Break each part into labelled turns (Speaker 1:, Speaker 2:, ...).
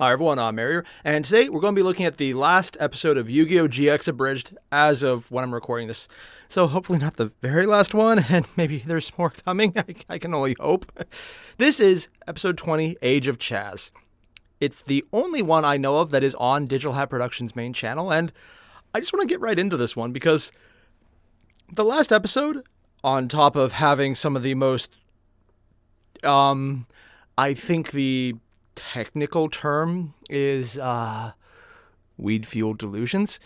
Speaker 1: Hi everyone, I'm Airier, and today we're going to be looking at the last episode of Yu-Gi-Oh! GX Abridged as of when I'm recording this. So hopefully not the very last one, and maybe there's more coming, I can only hope. This is episode 20, Age of Chazz. It's the only one I know of that is on Digital Hat Productions' main channel, and I just want to get right into this one because the last episode, on top of having some of the most, I think the technical term is weed-fueled delusions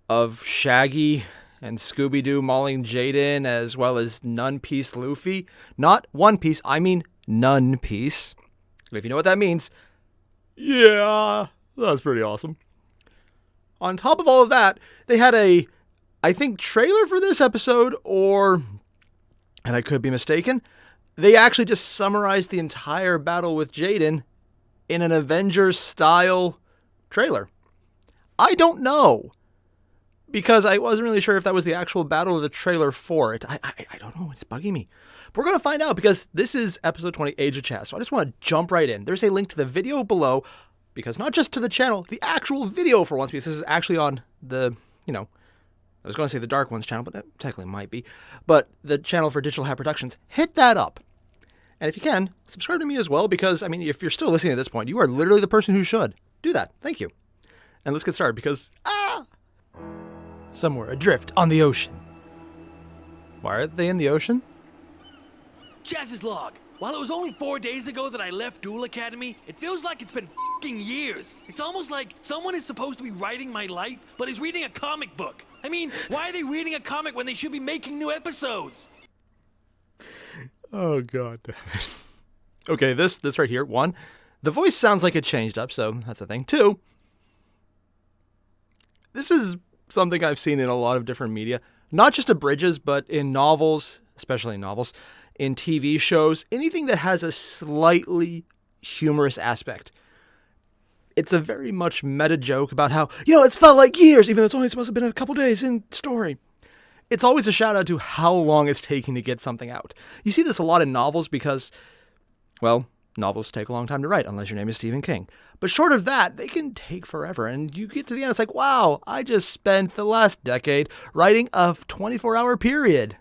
Speaker 1: of Shaggy and Scooby-Doo mauling Jaden, as well as Nun Piece Luffy. Not One Piece, I mean Nun Piece. If you know what that means, yeah, that's pretty awesome. On top of all of that, they had a, I think, trailer for this episode, or, and I could be mistaken, they actually just summarized the entire battle with Jaden in an Avengers-style trailer. I don't know, because I wasn't really sure if that was the actual battle or the trailer for it. I don't know, it's bugging me. But we're going to find out, because this is episode 20, Age of Chazz, so I just want to jump right in. There's a link to the video below, because not just to the channel, the actual video for once, because this is actually on the, I was going to say the Dark Ones channel, but that technically might be, but the channel for Digital Hat Productions. Hit that up. And if you can, subscribe to me as well, because, I mean, if you're still listening at this point, you are literally the person who should. Do that. Thank you. And let's get started, because, somewhere adrift on the ocean. Why are they in the ocean?
Speaker 2: Chazz's log. While it was only 4 days ago that I left Duel Academy, it feels like it's been f***ing years. It's almost like someone is supposed to be writing my life, but is reading a comic book. I mean, why are they reading a comic when they should be making new episodes?
Speaker 1: Oh, God damn it. Okay, this right here. 1, the voice sounds like it changed up, so that's a thing. 2, this is something I've seen in a lot of different media. Not just Abridges, but in novels, especially in novels, in TV shows, anything that has a slightly humorous aspect. It's a very much meta joke about how, it's felt like years, even though it's only supposed to have been a couple days in story. It's always a shout out to how long it's taking to get something out. You see this a lot in novels because, well, novels take a long time to write, unless your name is Stephen King. But short of that, they can take forever. And you get to the end, it's like, wow, I just spent the last decade writing a 24-hour period.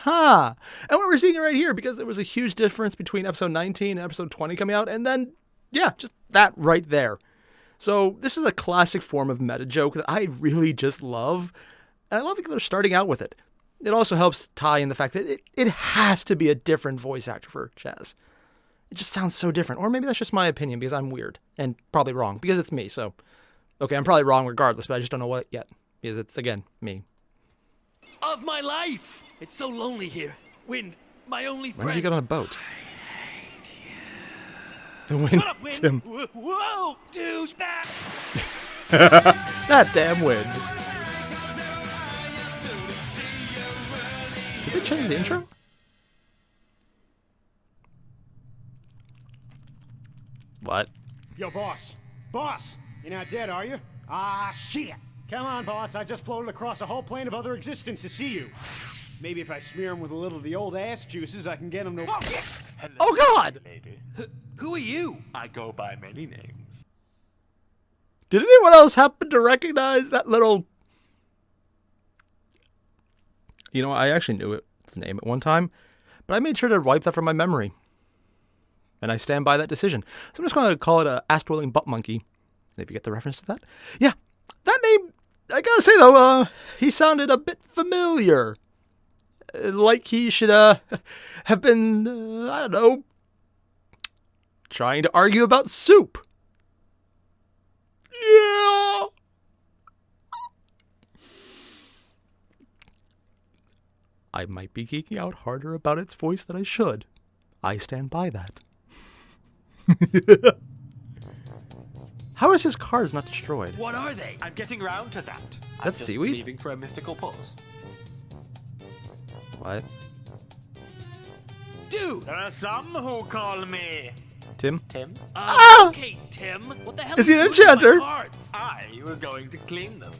Speaker 1: And we're seeing it right here because there was a huge difference between episode 19 and episode 20 coming out. And then, yeah, just that right there. So this is a classic form of meta joke that I really just love. And I love that they're starting out with it. It also helps tie in the fact that it has to be a different voice actor for Chazz. It just sounds so different. Or maybe that's just my opinion because I'm weird and probably wrong because it's me. So, okay, I'm probably wrong regardless, but I just don't know what yet because it's, again, me.
Speaker 2: Of my life! It's so lonely here. Wind, my only friend.
Speaker 1: Why did you get on a boat?
Speaker 2: I hate you.
Speaker 1: The wind.
Speaker 2: Shut up, Wind!
Speaker 1: Tim.
Speaker 2: Whoa, douchebag!
Speaker 1: That damn wind. Did they change the intro? What?
Speaker 3: Yo, boss. Boss! You're not dead, are you? Ah, shit! Come on, boss. I just floated across a whole plane of other existence to see you. Maybe if I smear him with a little of the old ass juices, I can get him to... Oh, shit!
Speaker 4: Hello,
Speaker 1: Oh, God!
Speaker 4: lady.
Speaker 2: Who are you?
Speaker 4: I go by many names.
Speaker 1: Did anyone else happen to recognize that little... I actually knew its name at one time, but I made sure to wipe that from my memory. And I stand by that decision. So I'm just going to call it a ass-twirling butt monkey. And if you get the reference to that. Yeah, that name, I gotta say though, he sounded a bit familiar. Like he should have been, I don't know, trying to argue about soup. Yeah. I might be geeking out harder about its voice than I should. I stand by that. How is his cars not destroyed?
Speaker 2: What are they?
Speaker 4: I'm getting round to that. I'm
Speaker 1: That's
Speaker 4: just
Speaker 1: seaweed?
Speaker 4: leaving for a mystical pause.
Speaker 1: What?
Speaker 2: Dude!
Speaker 4: There are some who call me
Speaker 1: Tim?
Speaker 4: Tim.
Speaker 2: Okay, Tim. What the hell
Speaker 1: Is he
Speaker 2: you
Speaker 1: an
Speaker 2: doing with my
Speaker 1: enchanter?
Speaker 2: cards?
Speaker 4: I was going to clean them.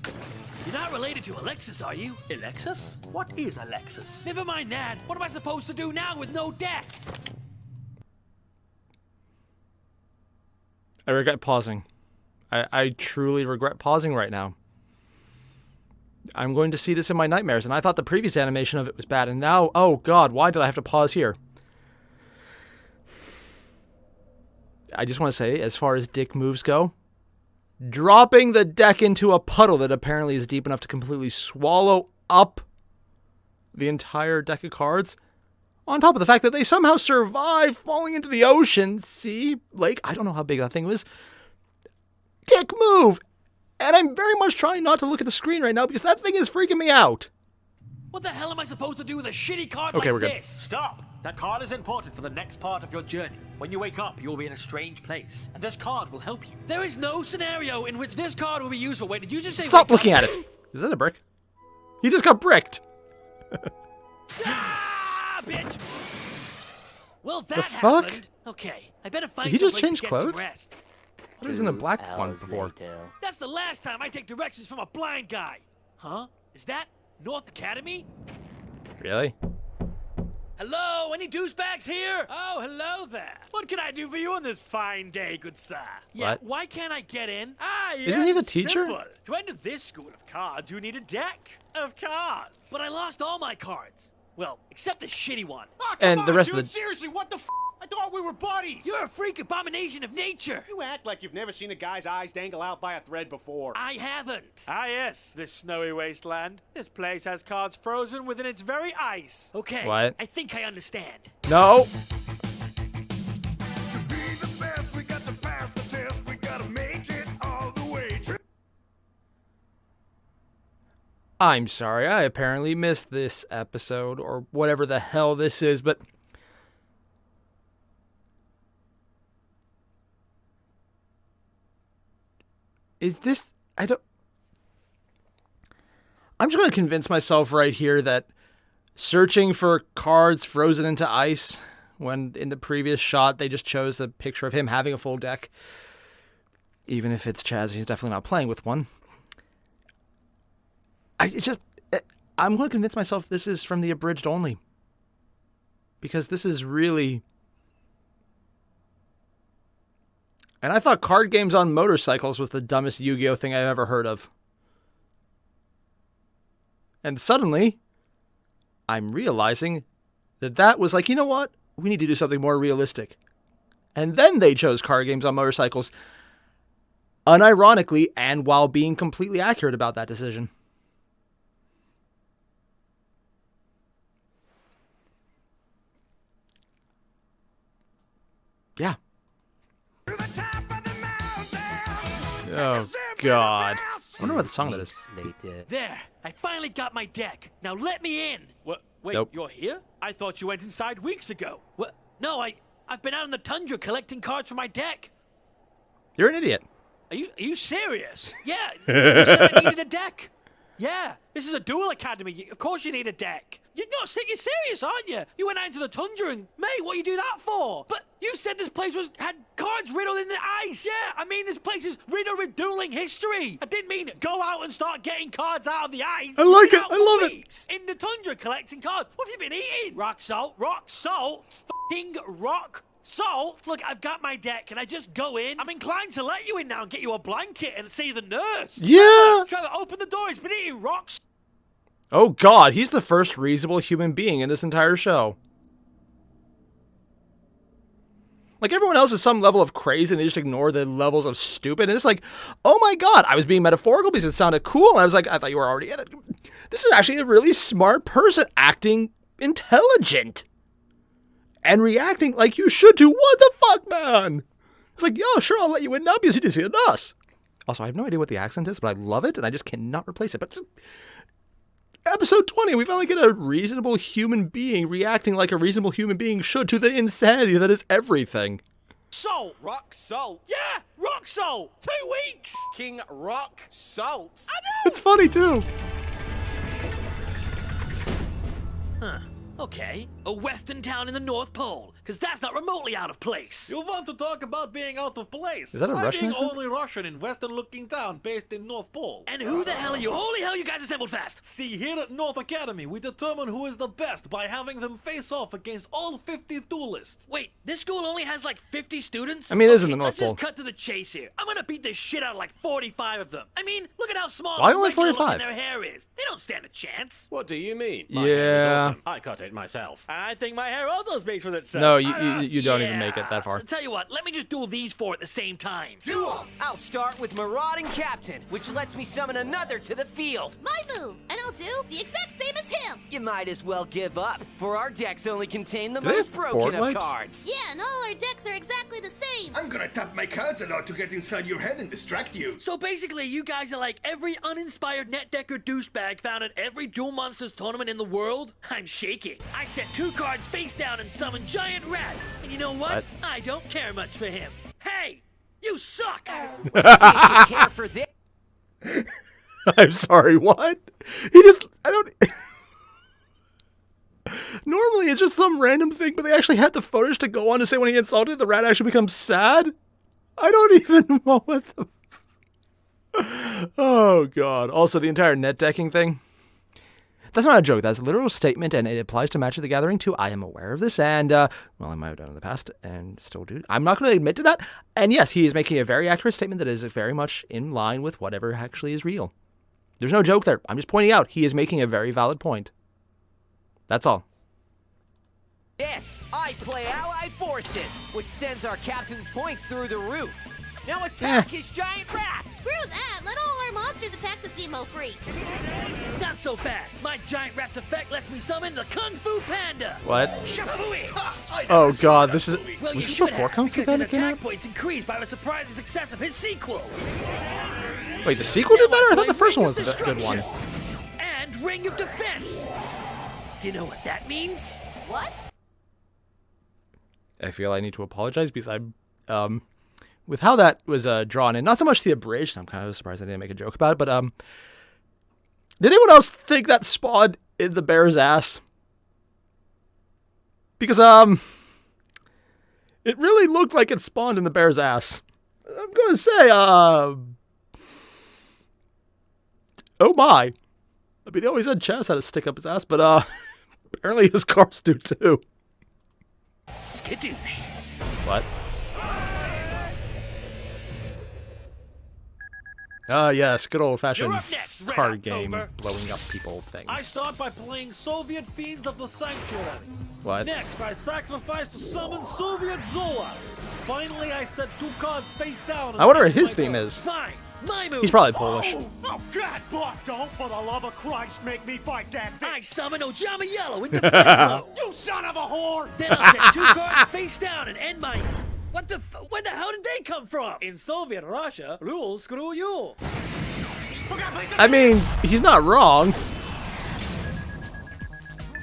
Speaker 2: You're not related to Alexis, are you?
Speaker 4: Alexis? What is Alexis?
Speaker 2: Never mind that. What am I supposed to do now with no deck?
Speaker 1: I regret pausing. I truly regret pausing right now. I'm going to see this in my nightmares, and I thought the previous animation of it was bad, and now, oh god, why did I have to pause here? I just want to say, as far as dick moves go, dropping the deck into a puddle that apparently is deep enough to completely swallow up the entire deck of cards, on top of the fact that they somehow survived falling into the ocean, sea, lake, I don't know how big that thing was. Dick move! And I'm very much trying not to look at the screen right now because that thing is freaking me out.
Speaker 2: What the hell am I supposed to do with a shitty card
Speaker 1: Okay,
Speaker 2: like
Speaker 1: we're good.
Speaker 2: this?
Speaker 4: Stop! That card is important for the next part of your journey. When you wake up, you will be in a strange place, and this card will help you.
Speaker 2: There is no scenario in which this card will be useful. Wait, did you just say...
Speaker 1: Stop looking at it! Is that a brick? He just got bricked!
Speaker 2: Ah, bitch! Well, that
Speaker 1: The fuck?
Speaker 2: happened. Okay, I better find
Speaker 1: Did he just
Speaker 2: someplace
Speaker 1: change
Speaker 2: to get some
Speaker 1: clothes?
Speaker 2: rest.
Speaker 1: There was in a black one before.
Speaker 2: That's the last time I take directions from a blind guy. Huh? Is that North Academy?
Speaker 1: Really?
Speaker 2: Hello, any douchebags here? Oh, hello there. What can I do for you on this fine day, good sir? Yeah,
Speaker 1: What?
Speaker 2: why can't I get in? Ah, yes,
Speaker 1: Isn't he the
Speaker 2: it's
Speaker 1: teacher?
Speaker 2: simple. To enter this school of cards, you need a deck of cards. But I lost all my cards. Well, except the shitty one.
Speaker 3: Oh, come
Speaker 1: And
Speaker 3: on,
Speaker 1: the rest of
Speaker 3: dude,
Speaker 1: the-
Speaker 3: seriously, what the f? I thought we were buddies.
Speaker 2: You're a freak abomination of nature.
Speaker 3: You act like you've never seen a guy's eyes dangle out by a thread before.
Speaker 2: I haven't.
Speaker 5: Ah, yes, this snowy wasteland. This place has cards frozen within its very ice.
Speaker 2: Okay,
Speaker 1: What?
Speaker 2: I think I understand.
Speaker 1: No!
Speaker 6: To be the best, we got to pass the test. We gotta make it all the way.
Speaker 1: I'm sorry, I apparently missed this episode, or whatever the hell this is, but... Is this... I'm just going to convince myself right here that searching for cards frozen into ice, when in the previous shot they just chose a picture of him having a full deck, even if it's Chazz, he's definitely not playing with one. I'm going to convince myself this is from the Abridged only. Because this is really... And I thought card games on motorcycles was the dumbest Yu-Gi-Oh thing I've ever heard of. And suddenly, I'm realizing that that was like, you know what? We need to do something more realistic. And then they chose card games on motorcycles. Unironically, and while being completely accurate about that decision. Yeah. Oh, God. I wonder what the song that is.
Speaker 2: There, I finally got my deck. Now let me in.
Speaker 5: What? Wait,
Speaker 1: Nope.
Speaker 5: you're here? I thought you went inside weeks ago.
Speaker 2: What? No, I've been out in the tundra collecting cards for my deck.
Speaker 1: You're an idiot.
Speaker 2: Are you serious? Yeah, you said I needed a deck.
Speaker 5: Yeah, this is a duel academy. Of course you need a deck.
Speaker 2: You're serious, aren't you? You went out into the tundra and, mate, what you do that for? But you said this place had cards riddled in the ice.
Speaker 5: Yeah, I mean, this place is riddled with dueling history. I didn't mean go out and start getting cards out of the ice.
Speaker 1: I like
Speaker 5: Been
Speaker 1: it.
Speaker 5: out
Speaker 1: I
Speaker 5: for
Speaker 1: love it.
Speaker 5: weeks in the tundra collecting cards. What have you been eating? Rock salt, f***ing rock salt.
Speaker 2: Look, I've got my deck. Can I just go in?
Speaker 5: I'm inclined to let you in now and get you a blanket and see the nurse.
Speaker 1: Yeah.
Speaker 5: Trevor, open the door. He's been eating rocks.
Speaker 1: Oh, God. He's the first reasonable human being in this entire show. Like, everyone else is some level of crazy, and they just ignore the levels of stupid. And it's like, oh, my God. I was being metaphorical because it sounded cool. And I was like, I thought you were already in it. This is actually a really smart person acting intelligent. And reacting like you should to what the fuck, man? It's like, yo, sure, I'll let you in now because you didn't see us. Also, I have no idea what the accent is, but I love it, and I just cannot replace it. But episode 20, we finally get a reasonable human being reacting like a reasonable human being should to the insanity that is everything.
Speaker 5: Salt.
Speaker 7: Rock salt.
Speaker 5: Yeah, rock salt. 2 weeks.
Speaker 7: King Rock Salt.
Speaker 5: I know.
Speaker 1: It's funny, too.
Speaker 2: Okay, a western town in the North Pole, because that's not remotely out of place.
Speaker 4: You want to talk about being out of place?
Speaker 1: Is that a
Speaker 4: I'm
Speaker 1: Russian
Speaker 4: being
Speaker 1: accent?
Speaker 4: only Russian in western-looking town based in North Pole.
Speaker 2: And who the hell are you? Holy hell, you guys assembled fast!
Speaker 4: See, here at North Academy, we determine who is the best by having them face off against all 50 duelists.
Speaker 2: Wait, this school only has like 50 students?
Speaker 1: I mean, it is in the North
Speaker 2: Let's just
Speaker 1: Pole.
Speaker 2: cut to the chase here. I'm gonna beat the shit out of like 45 of them. I mean, look at how small
Speaker 1: Why
Speaker 2: and
Speaker 1: only
Speaker 2: regular
Speaker 1: 45?
Speaker 2: looking their hair is. They don't stand a chance.
Speaker 7: What do you mean?
Speaker 1: My hair is Yeah. awesome.
Speaker 7: I cut it myself.
Speaker 5: I think my hair also speaks for itself.
Speaker 1: No, you don't even make it that far.
Speaker 2: Tell you what, let me just duel these four at the same time.
Speaker 8: Duel! I'll start with Marauding Captain, which lets me summon another to the field.
Speaker 9: My move, and I'll do the exact same as him.
Speaker 8: You might as well give up, for our decks only contain the
Speaker 1: Do they
Speaker 8: most
Speaker 1: have
Speaker 8: broken
Speaker 1: board
Speaker 8: of
Speaker 1: wipes?
Speaker 8: cards.
Speaker 9: Yeah, and all our decks are exactly the same.
Speaker 6: I'm gonna tap my cards a lot to get inside your head and distract you.
Speaker 2: So basically, you guys are like every uninspired netdecker douchebag found at every Duel Monsters tournament in the world? I'm shaking. I set 2 cards face down and summon Giant Rat. And you know what? I don't care much for him. Hey, you suck!
Speaker 8: Care for this.
Speaker 1: I'm sorry, what? I don't... Normally it's just some random thing, but they actually had the footage to go on to say when he insulted, the rat actually becomes sad? I don't even know what the... Oh, God. Also, the entire net decking thing. That's not a joke. That's a literal statement, and it applies to Magic the Gathering, too. I am aware of this, and, well, I might have done it in the past, and still do. I'm not going to admit to that. And yes, he is making a very accurate statement that is very much in line with whatever actually is real. There's no joke there. I'm just pointing out he is making a very valid point. That's all.
Speaker 8: Yes, I play Allied Forces, which sends our captain's points through the roof. Now attack his giant rat!
Speaker 9: Screw that. Let all our monsters attack the Zemo freak.
Speaker 2: Not so fast. My Giant Rat's effect lets me summon the Kung Fu Panda.
Speaker 1: What?
Speaker 2: Shabooey!
Speaker 1: Oh, God, this is...
Speaker 2: Well,
Speaker 1: Was
Speaker 2: you
Speaker 1: this
Speaker 2: should
Speaker 1: before
Speaker 2: have,
Speaker 1: Kung Fu
Speaker 2: because
Speaker 1: Panda
Speaker 2: his
Speaker 1: came
Speaker 2: attack
Speaker 1: out?
Speaker 2: points increased by the surprising success of his sequel.
Speaker 1: Wait, the sequel did better? I thought the first one was the good one.
Speaker 2: And Ring of Defense. Do you know what that means?
Speaker 9: What?
Speaker 1: I feel I need to apologize because I'm... with how that was drawn in, not so much the Abridged, I'm kind of surprised I didn't make a joke about it, but did anyone else think that spawned in the bear's ass? Because it really looked like it spawned in the bear's ass. I'm gonna say oh my. I mean, they always said Chazz had to stick up his ass, but apparently his cars do too.
Speaker 2: Skadoosh.
Speaker 1: What? Yes, good old-fashioned
Speaker 2: You're up next, Red
Speaker 1: card game,
Speaker 2: October.
Speaker 1: blowing up people thing.
Speaker 4: I start by playing Soviet Fiends of the Sanctuary.
Speaker 1: What?
Speaker 4: Next, I sacrifice to summon Soviet Zoa. Finally, I set 2 cards face down.
Speaker 1: I wonder what his theme is.
Speaker 2: Fine. My move.
Speaker 1: He's probably Polish.
Speaker 3: Oh, God, boss, don't, for the love of Christ, make me fight that thing.
Speaker 2: I summon Ojama Yellow in defense mode.
Speaker 3: You son of a whore!
Speaker 2: Then I'll set 2 cards face down and end my... Where the hell did they come from?
Speaker 5: In Soviet Russia, rules screw you.
Speaker 1: I mean, he's not wrong.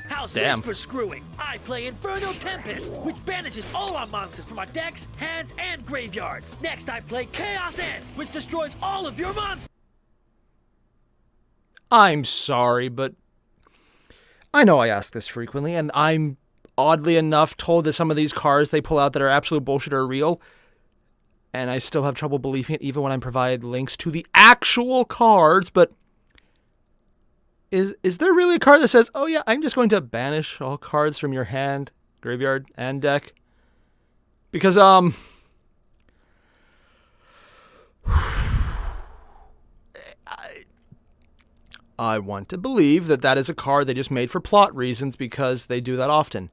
Speaker 2: How's
Speaker 1: Damn.
Speaker 2: this for screwing? I play Inferno Tempest, which banishes all our monsters from our decks, hands, and graveyards. Next, I play Chaos End, which destroys all of your monsters.
Speaker 1: I'm sorry, but I know I ask this frequently, and I'm oddly enough told that some of these cards they pull out that are absolute bullshit are real, and I still have trouble believing it even when I provide links to the actual cards, but is there really a card that says, oh yeah, I'm just going to banish all cards from your hand, graveyard, and deck? Because, I want to believe that that is a card they just made for plot reasons because they do that often.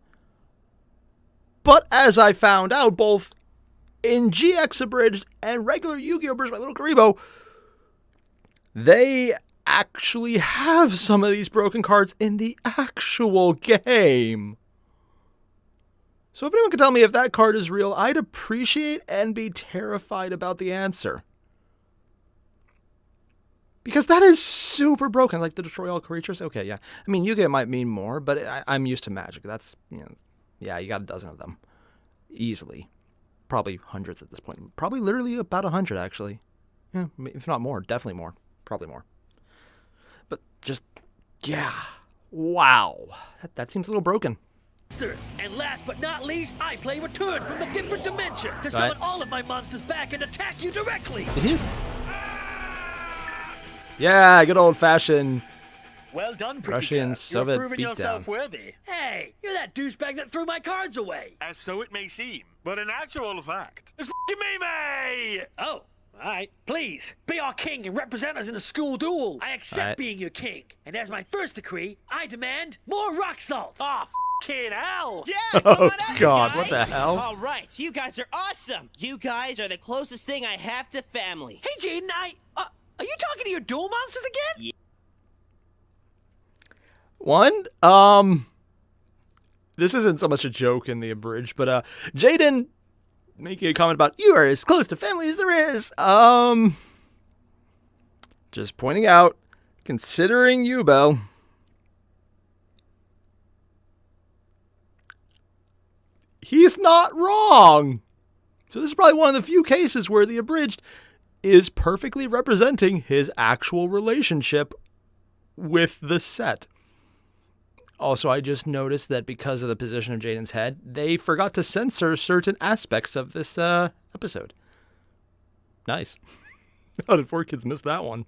Speaker 1: But as I found out, both in GX Abridged and regular Yu-Gi-Oh! Abridged by Little Karibo, they actually have some of these broken cards in the actual game. So if anyone can tell me if that card is real, I'd appreciate and be terrified about the answer. Because that is super broken, like the destroy all creatures. Okay, yeah. I mean, Yu-Gi-Oh! Might mean more, but I'm used to Magic. That's, yeah, you got a dozen of them. Easily. Probably hundreds at this point. Probably literally about 100, actually. Yeah, if not more. Definitely more. Probably more. But just, yeah. Wow. That seems a little broken.
Speaker 2: monsters. And last but not least, I play Return from the Different Dimension to
Speaker 1: Right.
Speaker 2: summon all of my monsters back and attack you directly.
Speaker 1: It is. Yeah, good old-fashioned.
Speaker 4: Well done, pretty
Speaker 1: Russian
Speaker 4: girl.
Speaker 1: Soviet
Speaker 4: You're proving
Speaker 1: beatdown.
Speaker 4: yourself worthy.
Speaker 2: Hey, you're that douchebag that threw my cards away.
Speaker 4: As so it may seem, but in actual fact.
Speaker 2: It's f***ing me! Oh, alright. Please, be our king and represent us in a school duel. I accept
Speaker 1: Alright.
Speaker 2: being your king. And as my first decree, I demand more rock salt.
Speaker 4: Oh, f***ing hell!
Speaker 8: Yeah, come
Speaker 1: Oh,
Speaker 8: on out, you
Speaker 1: God, what
Speaker 8: guys.
Speaker 1: the hell?
Speaker 8: All right, you guys are awesome. You guys are the closest thing I have to family.
Speaker 2: Hey, Jaden, are you talking to your duel monsters again?
Speaker 8: Yeah.
Speaker 1: One, this isn't so much a joke in the abridged, but Jaden making a comment about you are as close to family as there is. Just pointing out, considering you, Belle, he's not wrong. So this is probably one of the few cases where the abridged is perfectly representing his actual relationship with the set. Also, I just noticed that because of the position of Jaden's head, they forgot to censor certain aspects of this episode. Nice. How did 4Kids miss that one?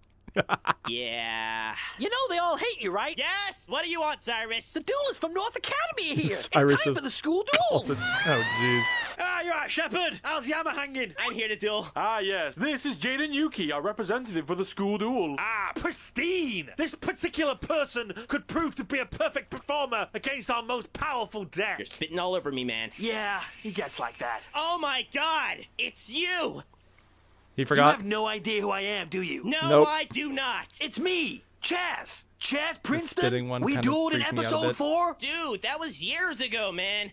Speaker 8: Yeah.
Speaker 5: You know they all hate you, right?
Speaker 8: Yes. What do you want, Cyrus?
Speaker 5: The duelists from North Academy are here.
Speaker 1: Cyrus
Speaker 5: It's time
Speaker 1: just
Speaker 5: for the school duel.
Speaker 1: Oh, jeez.
Speaker 2: Ah, you're right, Shepard. How's Yama hanging?
Speaker 8: I'm here to duel.
Speaker 10: Ah, yes. This is Jaden Yuki, our representative for the school duel.
Speaker 2: Ah, pristine! This particular person could prove to be a perfect performer against our most powerful deck.
Speaker 8: You're spitting all over me, man.
Speaker 2: Yeah, he gets like that.
Speaker 8: Oh my God! It's you!
Speaker 1: He
Speaker 2: You
Speaker 1: forgot.
Speaker 2: have no idea who I am, do you?
Speaker 8: No,
Speaker 1: Nope.
Speaker 8: I do not.
Speaker 2: It's me, Chazz. Chazz Princeton.
Speaker 1: spitting one
Speaker 2: We
Speaker 1: kind of
Speaker 2: dueled in
Speaker 1: freaked me out a
Speaker 2: episode
Speaker 1: bit.
Speaker 2: 4.
Speaker 8: Dude, that was years ago, man.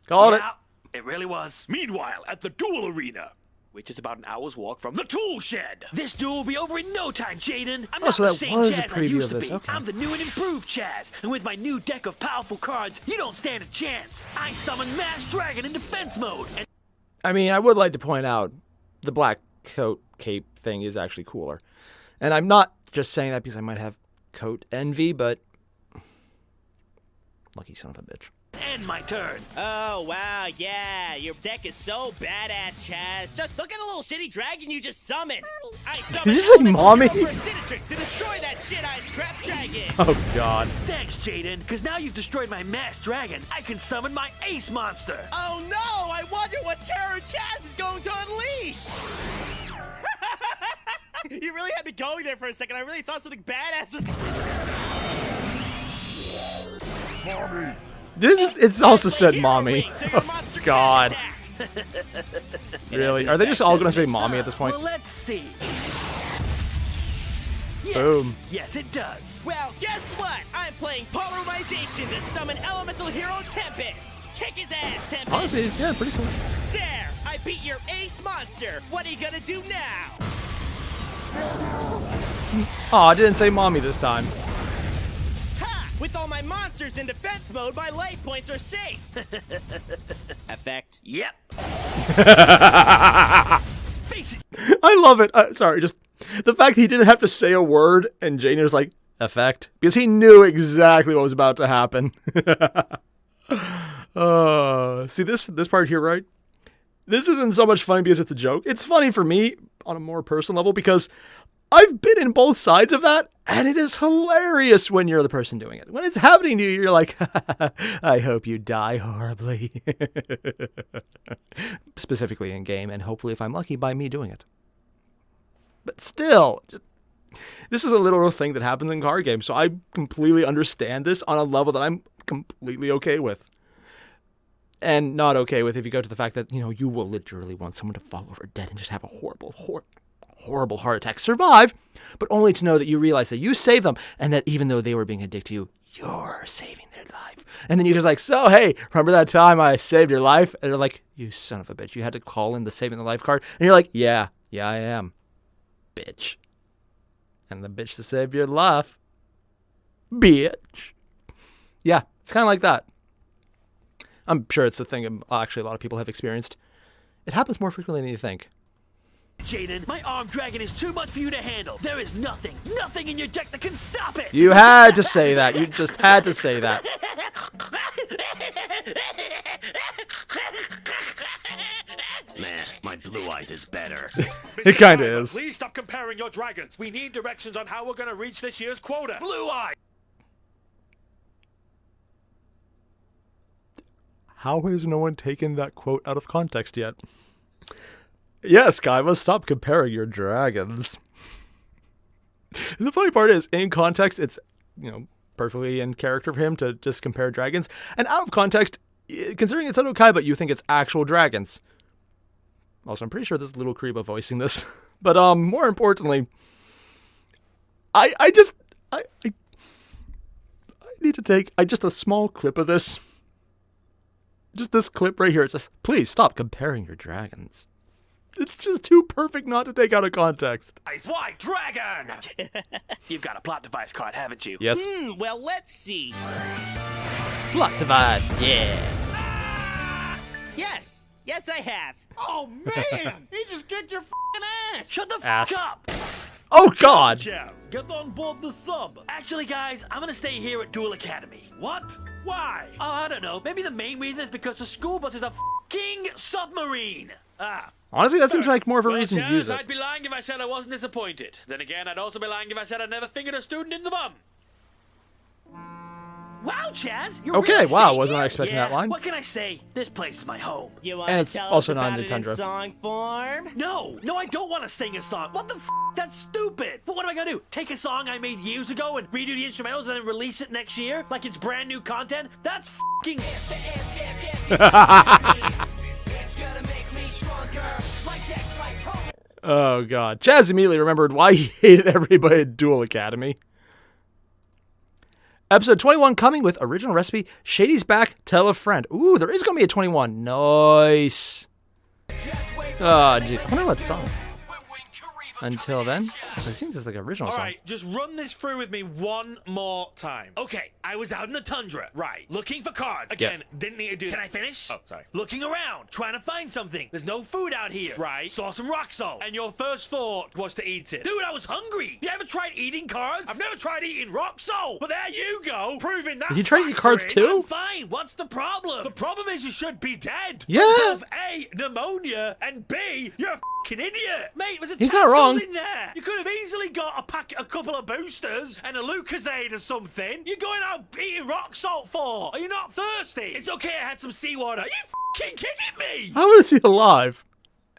Speaker 1: Called it.
Speaker 2: Yeah, it really was.
Speaker 10: Meanwhile, at the duel arena, which is about an hour's walk from the tool shed.
Speaker 2: This duel will be over in no time, Jaden. I'm
Speaker 1: Oh,
Speaker 2: not
Speaker 1: so
Speaker 2: the
Speaker 1: that
Speaker 2: same
Speaker 1: was a
Speaker 2: Chazz I
Speaker 1: preview
Speaker 2: used
Speaker 1: of
Speaker 2: to
Speaker 1: this,
Speaker 2: be.
Speaker 1: okay.
Speaker 2: I'm the new and improved Chazz, and with my new deck of powerful cards, you don't stand a chance. I summon Mass Dragon in defense mode, and
Speaker 1: I mean, I would like to point out the black coat cape thing is actually cooler. And I'm not just saying that because I might have coat envy, but lucky son of a bitch.
Speaker 2: end my turn.
Speaker 8: Oh, wow, yeah. Your deck is so badass, Chazz. Just look at the little shitty dragon you just summoned. I summoned
Speaker 1: Did you say mommy?
Speaker 8: Prestigitrix to destroy that shit-eyed crap dragon.
Speaker 1: Oh, God.
Speaker 2: Thanks, Jaden, because now you've destroyed my Mass Dragon. I can summon my Ace Monster.
Speaker 8: Oh, no. I wonder what terror Chazz is going to unleash. You really had me going there for a second. I really thought something badass was...
Speaker 6: Mommy.
Speaker 1: It's also said
Speaker 8: Hero
Speaker 1: mommy.
Speaker 8: ring, so your
Speaker 1: Oh,
Speaker 8: monster can
Speaker 1: God.
Speaker 8: attack.
Speaker 1: Really? Are they just all going to say mommy at this point?
Speaker 2: Well, let's see. Yes.
Speaker 1: Boom.
Speaker 2: Yes, it does.
Speaker 8: Well, guess what? I'm playing Polarization to summon Elemental Hero Tempest. Kick his ass, Tempest.
Speaker 1: Honestly, yeah, pretty cool.
Speaker 8: There! I beat your ace monster. What are you gonna do now?
Speaker 1: Oh, I didn't say mommy this time.
Speaker 8: Ha! With all my monsters in defense mode, my life points are safe. Effect.
Speaker 2: Yep. Face it.
Speaker 1: I love it. Sorry, just the fact he didn't have to say a word and Jane was like, effect, because he knew exactly what was about to happen. See this part here, right? This isn't so much funny because it's a joke. It's funny for me on a more personal level because I've been in both sides of that, and it is hilarious when you're the person doing it. When it's happening to you, you're like, I hope you die horribly. Specifically in game, and hopefully, if I'm lucky, by me doing it. But still, this is a literal thing that happens in card games, so I completely understand this on a level that I'm completely okay with. And not okay with if you go to the fact that, you will literally want someone to fall over dead and just have a horrible heart attack, survive, but only to know that you realize that you saved them and that even though they were being a dick to you, you're saving their life. And then you're just like, so, hey, remember that time I saved your life? And they're like, you son of a bitch, you had to call in the saving the life card? And you're like, yeah, I am, bitch. And the bitch that saved your life, bitch. Yeah, it's kind of like that. I'm sure it's a thing actually a lot of people have experienced. It happens more frequently than you think.
Speaker 2: Jaden. My arm dragon is too much for you to handle. There is nothing in your deck that can stop it.
Speaker 1: You had to say that. You just had to say that.
Speaker 10: Man, my blue eyes is better.
Speaker 1: It kind of is.
Speaker 4: Please stop comparing your dragons. We need directions on how we're going to reach this year's quota.
Speaker 2: Blue eye.
Speaker 1: How has no one taken that quote out of context yet? Yes, Guy, must stop comparing your dragons. The funny part is, in context, it's, perfectly in character for him to just compare dragons. And out of context, considering it's Seto but you think it's actual dragons. Also, I'm pretty sure this is Little Kriba voicing this. But more importantly, I need to take just a small clip of this. Just this clip right here. It's just, please stop comparing your dragons. It's just too perfect not to take out of context.
Speaker 10: Ice White Dragon! You've got a plot device card, haven't you?
Speaker 1: Yes.
Speaker 8: Well, let's see.
Speaker 1: Plot device, yeah.
Speaker 8: Yes, I have.
Speaker 3: Oh, man! He just kicked your f***ing ass!
Speaker 2: Shut the
Speaker 1: Ass.
Speaker 2: f*** up.
Speaker 1: Oh, God!
Speaker 2: Chazz, get on board the sub. Actually, guys, I'm gonna stay here at Duel Academy. What? Why? Oh, I don't know. Maybe the main reason is because the school bus is a f***ing submarine.
Speaker 1: Honestly, that seems like more of a
Speaker 10: Well,
Speaker 1: reason to
Speaker 10: Chazz,
Speaker 1: use it.
Speaker 10: I'd be lying if I said I wasn't disappointed. Then again, I'd also be lying if I said I'd never fingered a student in the bum.
Speaker 2: Wow, Chazz, you're
Speaker 1: Okay,
Speaker 2: really
Speaker 1: wow,
Speaker 2: staying
Speaker 1: wasn't I
Speaker 2: here?
Speaker 1: expecting
Speaker 2: Yeah,
Speaker 1: that line?
Speaker 2: What can I say? This place is my home.
Speaker 8: You want
Speaker 1: And
Speaker 8: to
Speaker 1: it's
Speaker 8: tell
Speaker 1: also
Speaker 8: us
Speaker 1: not
Speaker 8: about
Speaker 1: in
Speaker 8: it in
Speaker 1: Tundra.
Speaker 8: song form?
Speaker 2: No, I don't want to sing a song. What the f***? That's stupid. But what am I gonna do? Take a song I made years ago and redo the instrumentals and then release it next year? Like it's brand new content? That's f***ing...
Speaker 1: Oh, God. Chazz immediately remembered why he hated everybody at Duel Academy. Episode 21 coming with original recipe, Shady's back, tell a friend. Ooh, there is going to be a 21. Nice. Oh, jeez. I wonder what song. Until then, so it seems it's like an original
Speaker 2: All
Speaker 1: song.
Speaker 2: right, just run this through with me one more time. Okay, I was out in the tundra. Right. Looking for cards. Again, didn't need to do that. Can I finish? Oh, sorry. Looking around, trying to find something. There's no food out here. Right. Saw some rock salt. And your first thought was to eat it. Dude, I was hungry. You ever tried eating cards? I've never tried eating rock salt. But there you go, proving that.
Speaker 1: Is he trying to eat cards
Speaker 2: factory.
Speaker 1: too?
Speaker 2: I'm fine. What's the problem? The problem is you should be dead.
Speaker 1: Yeah.
Speaker 2: Of A, pneumonia, and B, you're a f***ing idiot. Mate, there's a
Speaker 1: He's not
Speaker 2: Tesco's
Speaker 1: wrong.
Speaker 2: in there. You could have easily got a couple of boosters and a Lucozade or something. You're going out eating rock salt for? Are you not thirsty? It's okay, I had some seawater. Are you f***ing kidding me?
Speaker 1: How is he alive?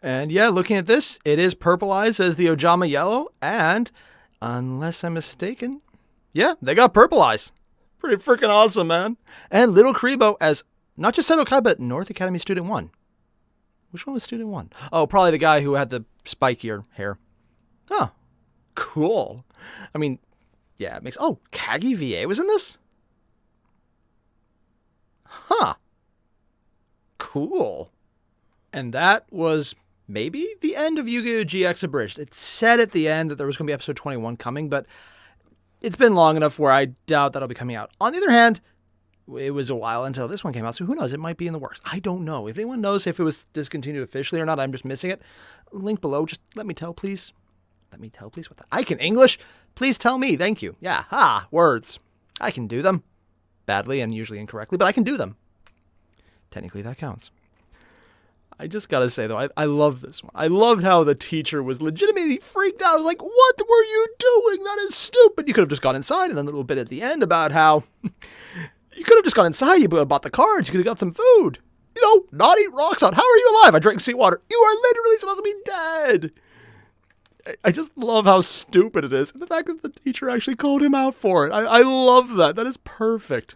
Speaker 1: And yeah, looking at this, it is Purple Eyes as the Ojama Yellow, and unless I'm mistaken, yeah, they got Purple Eyes. Pretty freaking awesome, man. And Little Kribo as not just Seto Kai, but North Academy Student 1. Which one was Student 1? Oh, probably the guy who had the spikier hair. Oh, cool. I mean, yeah, it makes... Oh, Kagi VA was in this? Huh. Cool. And that was maybe the end of Yu-Gi-Oh! GX Abridged. It said at the end that there was going to be episode 21 coming, but it's been long enough where I doubt that'll be coming out. On the other hand, it was a while until this one came out, so who knows? It might be in the works. I don't know. If anyone knows if it was discontinued officially or not, I'm just missing it. Link below. Just let me tell, please. Let me tell, please. What the... I can English. Please tell me. Thank you. Yeah. Ha. Words. I can do them. Badly and usually incorrectly, but I can do them. Technically, that counts. I just gotta say, though, I love this one. I loved how the teacher was legitimately freaked out. I was like, what were you doing? That is stupid. You could have just gone inside, and then a little bit at the end about how... you could have just gone inside. You bought the cards. You could have got some food. You know, not eat rocks out. How are you alive? I drank seawater. You are literally supposed to be dead. I just love how stupid it is. And the fact that the teacher actually called him out for it. I love that. That is perfect.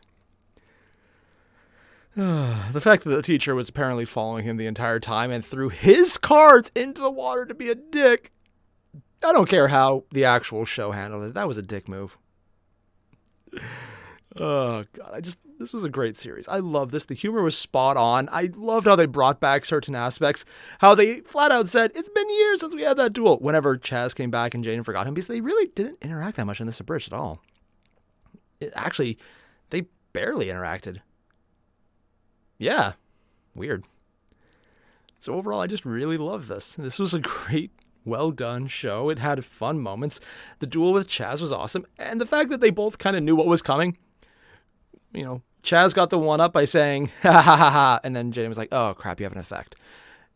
Speaker 1: The fact that the teacher was apparently following him the entire time and threw his cards into the water to be a dick. I don't care how the actual show handled it. That was a dick move. Oh, God. This was a great series. I love this. The humor was spot on. I loved how they brought back certain aspects. How they flat out said, it's been years since we had that duel. Whenever Chazz came back and Jaden forgot him, because they really didn't interact that much in this Abridged at all. Actually, they barely interacted. Yeah. Weird. So overall, I just really love this. This was a great well done show. It had fun moments. The duel with Chazz was awesome. And the fact that they both kind of knew what was coming. You know, Chazz got the one up by saying, ha ha ha ha. And then Jaden was like, oh crap, you have an effect.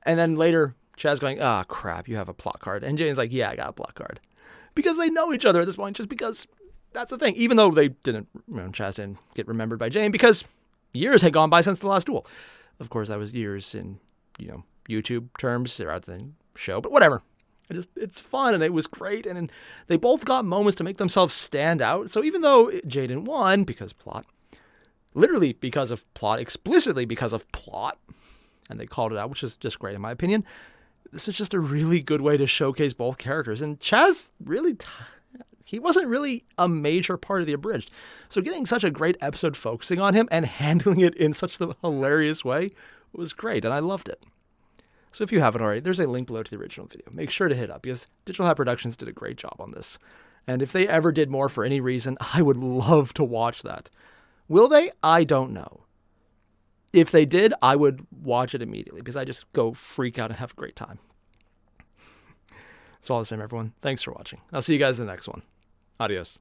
Speaker 1: And then later, Chazz going, oh crap, you have a plot card. And Jaden's like, yeah, I got a plot card. Because they know each other at this point, just because that's the thing. Even though they didn't, Chazz didn't get remembered by Jane because years had gone by since the last duel. Of course, that was years in, YouTube terms rather than show, but whatever. It's fun and it was great. And they both got moments to make themselves stand out. So even though Jaden won because plot, literally because of plot, explicitly because of plot, and they called it out, which is just great in my opinion. This is just a really good way to showcase both characters. And Chazz really, he wasn't really a major part of the Abridged. So getting such a great episode focusing on him and handling it in such a hilarious way was great. And I loved it. So if you haven't already, there's a link below to the original video. Make sure to hit up because Digital Hat Productions did a great job on this. And if they ever did more for any reason, I would love to watch that. Will they? I don't know. If they did, I would watch it immediately because I just go freak out and have a great time. So all the same, everyone, thanks for watching. I'll see you guys in the next one. Adios.